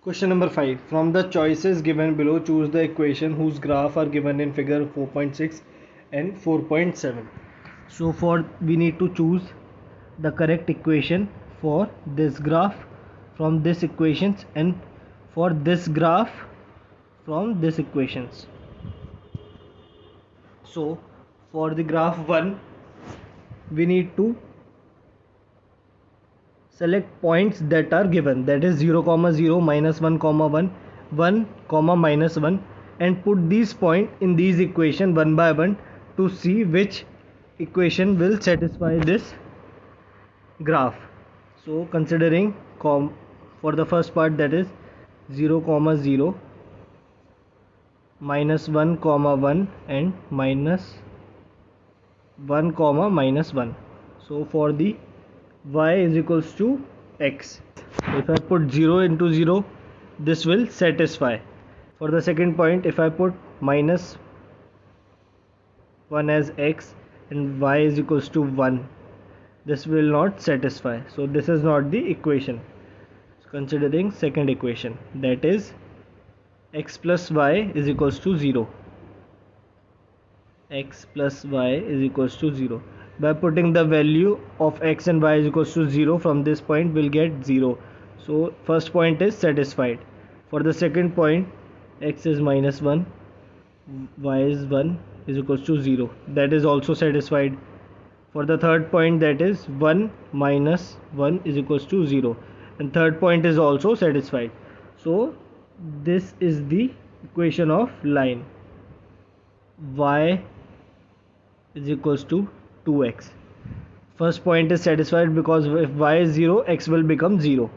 Question number 5. From the choices given below, choose the equation whose graph are given in figure 4.6 and 4.7. So for we need to choose the correct equation for this graph from this equations and for this graph from this equations. So for the graph 1 we need to select points that are given, that is 0 comma 0, minus 1 comma 1, 1 comma minus 1, and put these points in these equation one by one to see which equation will satisfy this graph. So considering for the first part, that is 0 comma 0, minus 1 comma 1, and minus 1 comma minus 1. So for the y is equals to x, if I put 0 into 0, this will satisfy. For the second point, if I put minus 1 as x and y is equals to 1, this will not satisfy. So this is not the equation. So considering second equation, that is x plus y is equals to 0. X plus y is equals to 0. By putting the value of x and y is equals to 0 from this point, we'll get 0. So first point is satisfied. For the second point, x is minus 1, y is 1 is equals to 0, that is also satisfied. For the third point, that is 1 minus 1 is equals to 0, and third point is also satisfied. So this is the equation of line. Y is equals to 2x. First point is satisfied because if y is 0, x will become 0.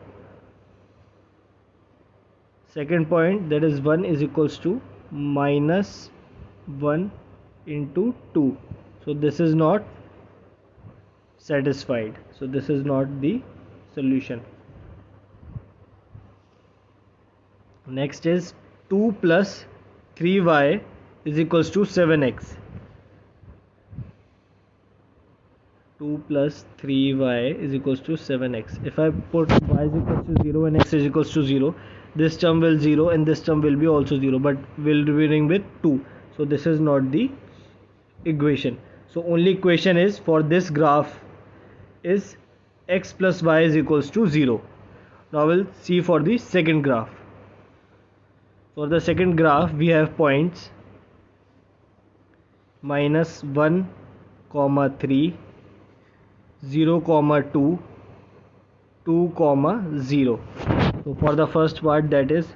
Second point, that is 1 is equals to minus 1 into 2. So this is not satisfied. So this is not the solution. Next is 2 plus 3y is equals to 7x. 2 plus 3y is equals to 7x. If I put y is equals to 0 and x is equals to 0, this term will 0 and this term will be also 0, but will remain with 2. So this is not the equation. So only equation is for this graph is x plus y is equals to 0. Now we'll see for the second graph. For the second graph, we have points minus 1 comma 3, 0 comma 2, 2 comma 0. So for the first part, that is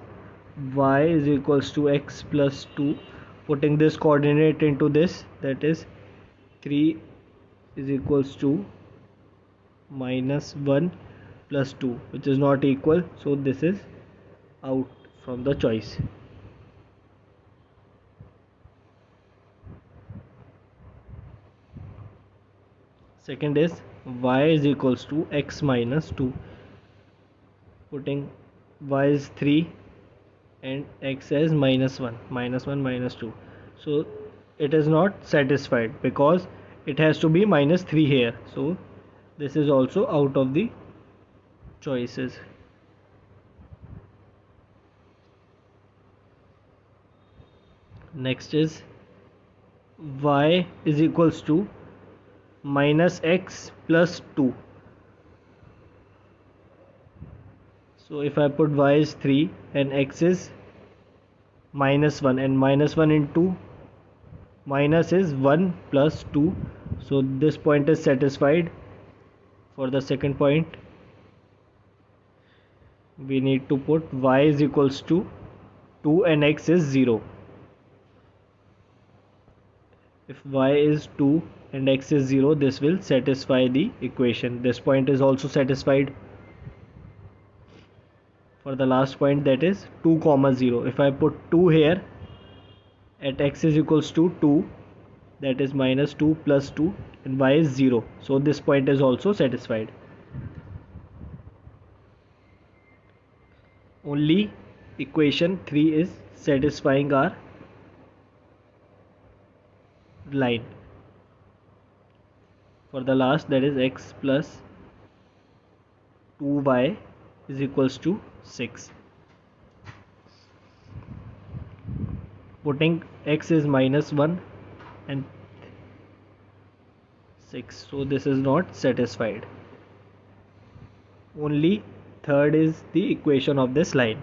y is equals to x plus 2, putting this coordinate into this, that is 3 is equals to minus 1 plus 2, which is not equal, so this is out from the choice. Second is y is equals to x minus 2, putting y is 3 and x as minus 1, minus 1 minus 2. So it is not satisfied because it has to be minus 3 here. So this is also out of the choices. Next is y is equals to minus x plus 2. So if I put y is 3 and x is minus 1, and minus 1 into minus is 1 plus 2, so this point is satisfied. For the second point, we need to put y is equals to 2 and x is 0. If y is 2 and x is 0, this will satisfy the equation. This point is also satisfied. For the last point, that is 2 comma 0, if I put 2 here at x is equals to 2, that is minus 2 plus 2, and y is 0, so this point is also satisfied. Only equation 3 is satisfying our line. For the last, that is x plus 2y is equals to 6. putting x is -1 and 6, so this is not satisfied. Only third is the equation of this line.